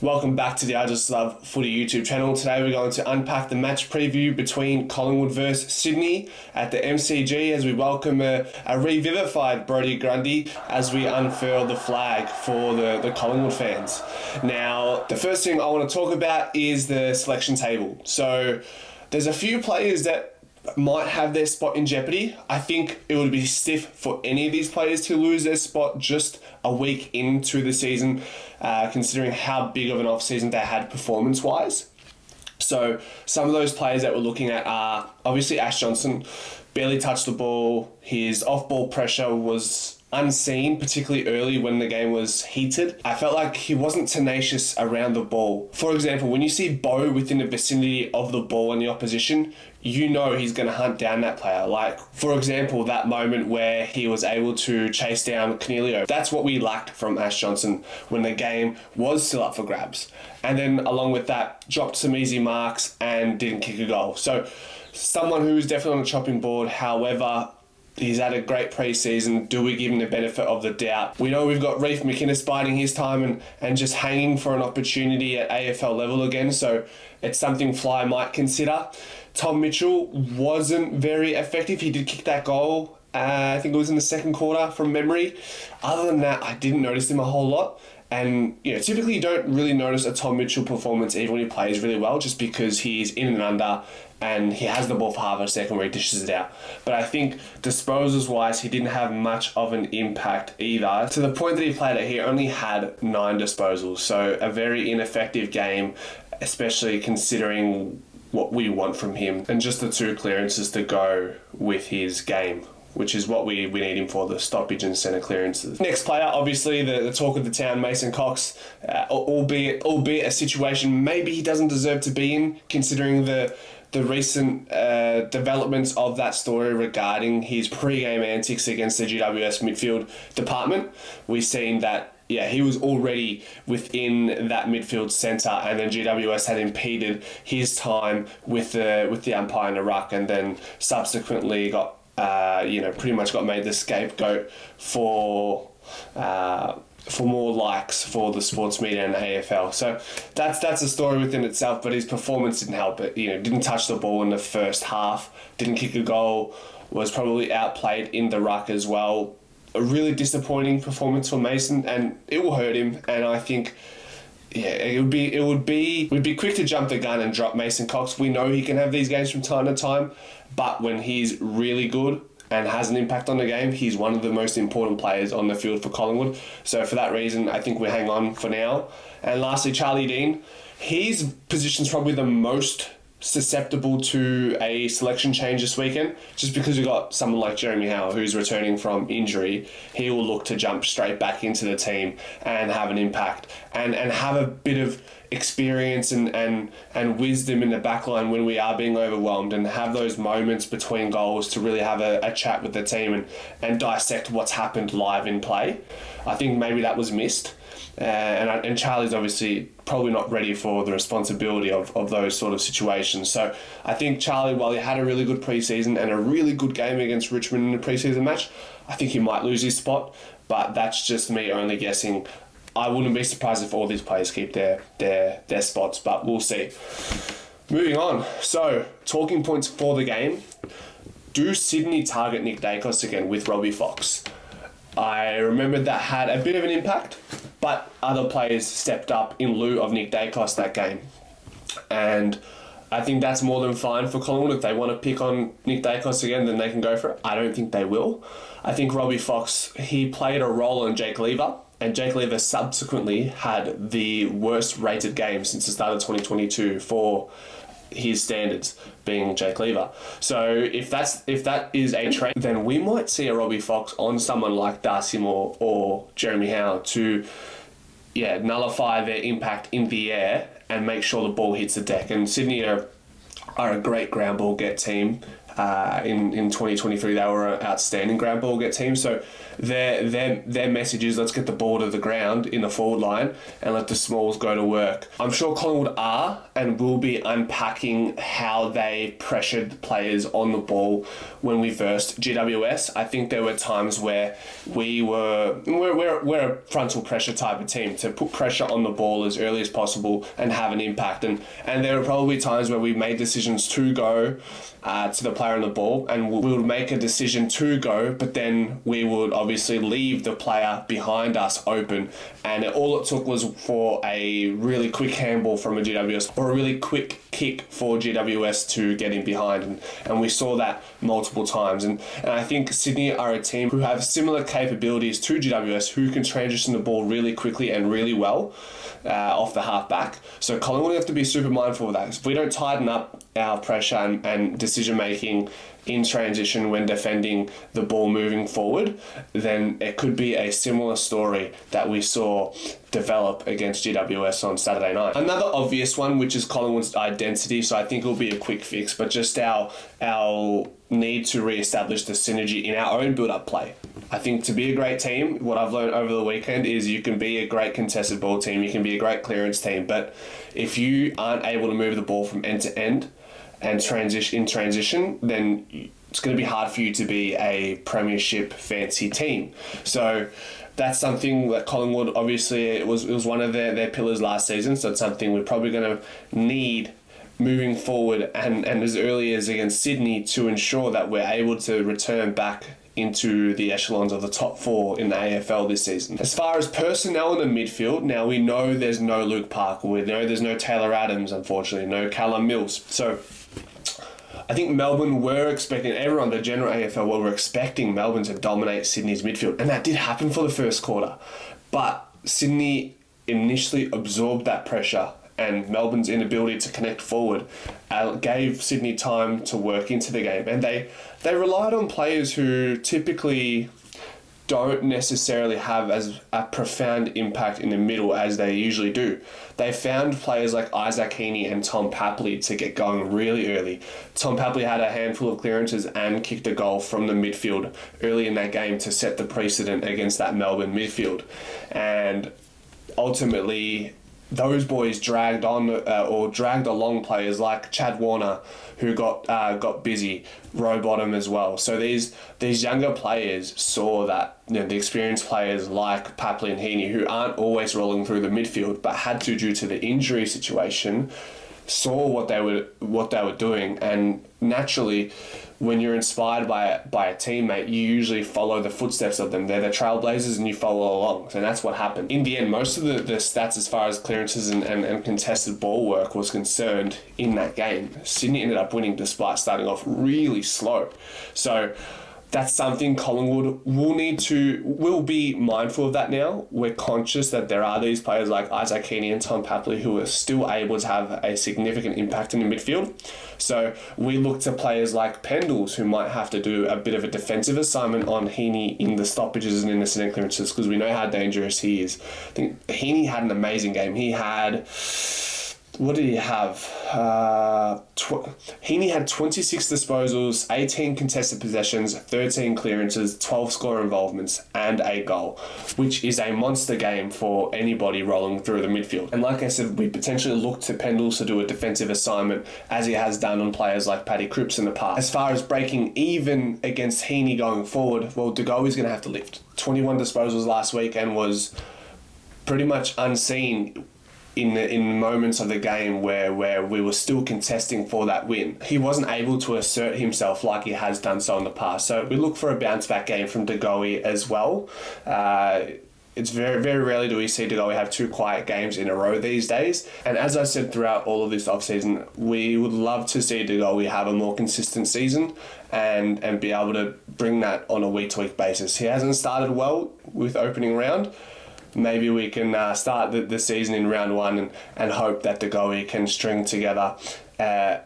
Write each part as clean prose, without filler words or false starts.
Welcome back to the I Just Love Footy YouTube channel. Today we're going to unpack the match preview between Collingwood versus Sydney at the MCG as we welcome a revivified Brodie Grundy as we unfurl the flag for the Collingwood fans. Now, the first thing I want to talk about is the selection table. So there's a few players that might have their spot in jeopardy. I think it would be stiff for any of these players to lose their spot just a week into the season, considering how big of an off-season they had performance-wise. So some of those players that we're looking at are obviously Ash Johnson, barely touched the ball. His off-ball pressure was unseen, particularly early when the game was heated. I felt like he wasn't tenacious around the ball. For example, when you see Bo within the vicinity of the ball in the opposition, you know he's going to hunt down that player. Like, for example, that moment where he was able to chase down Cornelio. That's what we lacked from Ash Johnson when the game was still up for grabs. And then along with that, dropped some easy marks and didn't kick a goal. So someone who's definitely on the chopping board. However, he's had a great pre-season. Do we give him the benefit of the doubt? We know we've got Reef McInnes biding his time and just hanging for an opportunity at AFL level again, so it's something Fly might consider. Tom Mitchell wasn't very effective. He did kick that goal. I think it was in the second quarter from memory. Other than that, I didn't notice him a whole lot. And typically you don't really notice a Tom Mitchell performance even when he plays really well, just because he's in and under and he has the ball for half a second where he dishes it out. But I think disposals-wise, he didn't have much of an impact either. To the point that he played it, he only had 9 disposals. So a very ineffective game, especially considering what we want from him. And just the 2 clearances to go with his game, which is what we need him for, the stoppage and centre clearances. Next player, obviously, the talk of the town, Mason Cox, albeit a situation maybe he doesn't deserve to be in, considering the recent developments of that story regarding his pre-game antics against the GWS midfield department. We've seen that he was already within that midfield centre, and then GWS had impeded his time with the umpire in the ruck, and then subsequently got pretty much got made the scapegoat for more likes for the sports media and the AFL. So that's a story within itself, but his performance didn't help it. Didn't touch the ball in the first half, didn't kick a goal, was probably outplayed in the ruck as well. A really disappointing performance for Mason, and it will hurt him. And I think we'd be quick to jump the gun and drop Mason Cox. We know he can have these games from time to time, but when he's really good and has an impact on the game, he's one of the most important players on the field for Collingwood. So for that reason, I think we hang on for now. And lastly, Charlie Dean. His position's probably the most susceptible to a selection change this weekend, just because we've got someone like Jeremy Howe who's returning from injury. He will look to jump straight back into the team and have an impact and have a bit of experience and wisdom in the backline when we are being overwhelmed, and have those moments between goals to really have a chat with the team and dissect what's happened live in play. I think maybe that was missed. And Charlie's obviously probably not ready for the responsibility of those sort of situations. So I think Charlie, while he had a really good preseason and a really good game against Richmond in the preseason match, I think he might lose his spot. But that's just me only guessing. I wouldn't be surprised if all these players keep their spots, but we'll see. Moving on. So, talking points for the game. Do Sydney target Nick Dacos again with Robbie Fox? I remember that had a bit of an impact, but other players stepped up in lieu of Nick Dacos that game. And I think that's more than fine for Collingwood. If they want to pick on Nick Dacos again, then they can go for it. I don't think they will. I think Robbie Fox, he played a role in Jake Lever, and Jake Lever subsequently had the worst rated game since the start of 2022 for his standards, being Jake Lever. So if that is a trend, then we might see a Robbie Fox on someone like Darcy Moore or Jeremy Howe to nullify their impact in the air and make sure the ball hits the deck. And Sydney are a great ground ball get team. in 2023. They were an outstanding ground ball get team. So their message is, let's get the ball to the ground in the forward line and let the smalls go to work. I'm sure Collingwood are and will be unpacking how they pressured players on the ball when we versed GWS. I think there were times where we're a frontal pressure type of team, to put pressure on the ball as early as possible and have an impact. And there were probably times where we made decisions to go to the player on the ball, and we would make a decision to go, but then we would obviously leave the player behind us open, and all it took was for a really quick handball from a GWS or a really quick kick for GWS to get in behind, and we saw that multiple times. And I think Sydney are a team who have similar capabilities to GWS, who can transition the ball really quickly and really well off the half back. So Collingwood have to be super mindful of that. If we don't tighten up our pressure and decision making in transition when defending the ball moving forward, then it could be a similar story that we saw develop against GWS on Saturday night. Another obvious one, which is Collingwood's identity, so I think it'll be a quick fix, but just our need to re-establish the synergy in our own build-up play. I think to be a great team, what I've learned over the weekend is you can be a great contested ball team, you can be a great clearance team, but if you aren't able to move the ball from end to end and transition, then it's going to be hard for you to be a premiership fancy team. So that's something that Collingwood, obviously, it was one of their pillars last season, so it's something we're probably going to need moving forward and as early as against Sydney to ensure that we're able to return back into the echelons of the top four in the AFL this season. As far as personnel in the midfield, now we know there's no Luke Parker, we know there's no Taylor Adams, unfortunately, no Callum Mills. So I think Melbourne were expecting, everyone, the general AFL, were expecting Melbourne to dominate Sydney's midfield, and that did happen for the first quarter. But Sydney initially absorbed that pressure, and Melbourne's inability to connect forward gave Sydney time to work into the game. And they relied on players who typically don't necessarily have as a profound impact in the middle as they usually do. They found players like Isaac Heaney and Tom Papley to get going really early. Tom Papley had a handful of clearances and kicked a goal from the midfield early in that game to set the precedent against that Melbourne midfield. And ultimately, those boys dragged along players like Chad Warner, who got busy, Rowbottom as well. So these younger players saw that, the experienced players like Papley and Heaney, who aren't always rolling through the midfield but had to due to the injury situation, saw what they were doing, and naturally, when you're inspired by a teammate, you usually follow the footsteps of them. They're the trailblazers and you follow along. So that's what happened. In the end, most of the stats as far as clearances and contested ball work was concerned in that game, Sydney ended up winning despite starting off really slow. So that's something Collingwood will be mindful of that now. We're conscious that there are these players like Isaac Heaney and Tom Papley who are still able to have a significant impact in the midfield. So we look to players like Pendles, who might have to do a bit of a defensive assignment on Heaney in the stoppages and intercept clearances, because we know how dangerous he is. I think Heaney had an amazing game. He had... What did he have? Heaney had 26 disposals, 18 contested possessions, 13 clearances, 12 score involvements, and a goal, which is a monster game for anybody rolling through the midfield. And like I said, we potentially look to Pendles to do a defensive assignment, as he has done on players like Paddy Cripps in the past. As far as breaking even against Heaney going forward, well, De Goey's going to have to lift. 21 disposals last week and was pretty much unseen in moments of the game where we were still contesting for that win. He wasn't able to assert himself like he has done so in the past. So we look for a bounce back game from De Goey as well. It's very, very rarely do we see De Goey have two quiet games in a row these days. And as I said throughout all of this offseason, we would love to see De Goey have a more consistent season and be able to bring that on a week-to-week basis. He hasn't started well with opening round. Maybe we can start the season in round one and hope that De Goey can string together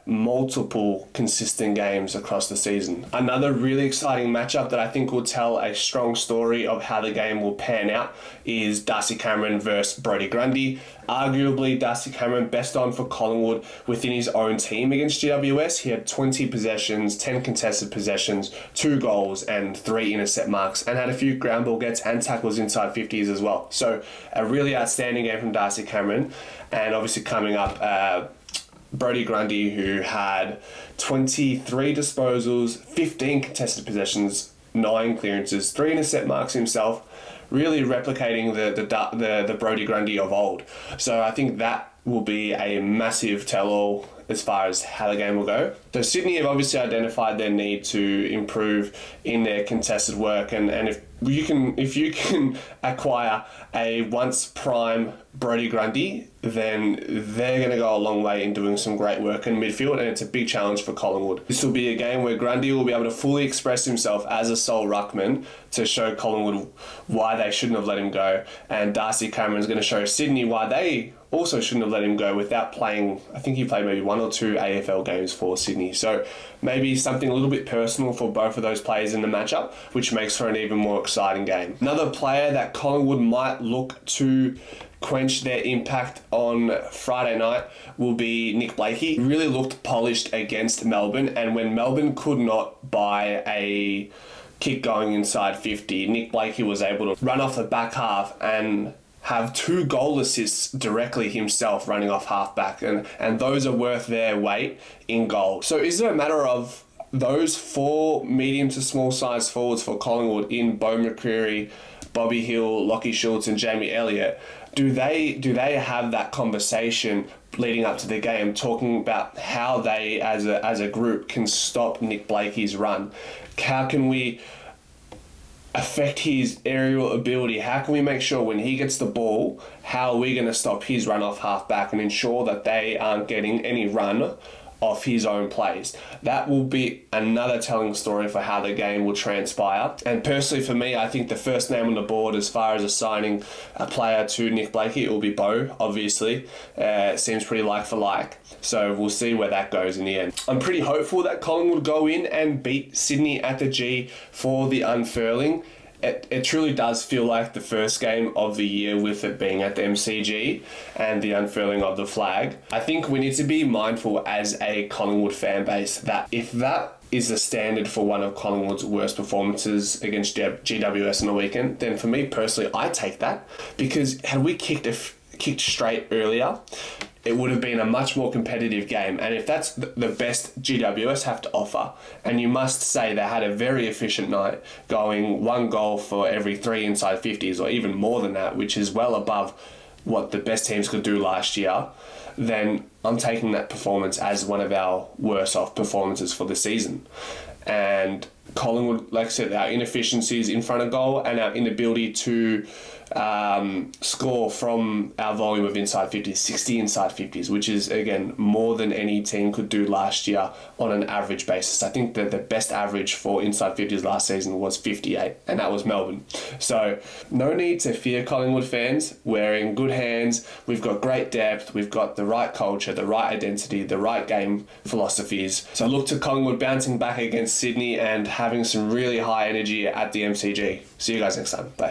multiple consistent games across the season. Another really exciting matchup that I think will tell a strong story of how the game will pan out is Darcy Cameron versus Brodie Grundy. Arguably, Darcy Cameron best on for Collingwood within his own team against GWS. He had 20 possessions, 10 contested possessions, 2 goals and 3 intercept marks, and had a few ground ball gets and tackles inside 50s as well. So a really outstanding game from Darcy Cameron. And obviously coming up, Brodie Grundy, who had 23 disposals, 15 contested possessions, 9 clearances, 3 intercept marks himself, really replicating the Brodie Grundy of old. So I think that will be a massive tell-all as far as how the game will go. So Sydney have obviously identified their need to improve in their contested work, and if you can acquire a once prime Brodie Grundy, then they're going to go a long way in doing some great work in midfield, and it's a big challenge for Collingwood. This will be a game where Grundy will be able to fully express himself as a sole ruckman to show Collingwood why they shouldn't have let him go, and Darcy Cameron's going to show Sydney why they also shouldn't have let him go without playing. I think he played maybe 1 or 2 AFL games for Sydney. So maybe something a little bit personal for both of those players in the matchup, which makes for an even more exciting game. Another player that Collingwood might look to quench their impact on Friday night will be Nick Blakey. He really looked polished against Melbourne, and when Melbourne could not buy a kick going inside 50, Nick Blakey was able to run off the back half and have 2 goal assists directly himself running off halfback, and those are worth their weight in goal. So is it a matter of those 4 medium to small size forwards for Collingwood in Beau McCreary, Bobby Hill, Lachie Schultz and Jamie Elliott, do they have that conversation leading up to the game, talking about how they as a group can stop Nick Blakey's run? How can we affect his aerial ability? How can we make sure when he gets the ball, how are we going to stop his run off halfback and ensure that they aren't getting any run off his own plays? That will be another telling story for how the game will transpire. And personally for me, I think the first name on the board as far as assigning a player to Nick Blakey, it will be Beau, obviously. It seems pretty like for like. So we'll see where that goes in the end. I'm pretty hopeful that Collingwood go in and beat Sydney at the G for the unfurling. It truly does feel like the first game of the year, with it being at the MCG and the unfurling of the flag. I think we need to be mindful as a Collingwood fan base that if that is the standard for one of Collingwood's worst performances against GWS on the weekend, then for me personally, I take that, because had we kicked straight earlier, it would have been a much more competitive game. And if that's the best GWS have to offer, and you must say they had a very efficient night, going 1 goal for every 3 inside 50s, or even more than that, which is well above what the best teams could do last year, then I'm taking that performance as one of our worst off performances for the season. And Collingwood, like I said, our inefficiencies in front of goal and our inability to score from our volume of inside 50s, 60 inside 50s, which is, again, more than any team could do last year on an average basis. I think that the best average for inside 50s last season was 58, and that was Melbourne. So no need to fear, Collingwood fans. We're in good hands. We've got great depth. We've got the right culture, the right identity, the right game philosophies. So look to Collingwood bouncing back against Sydney and having some really high energy at the MCG. See you guys next time. Bye.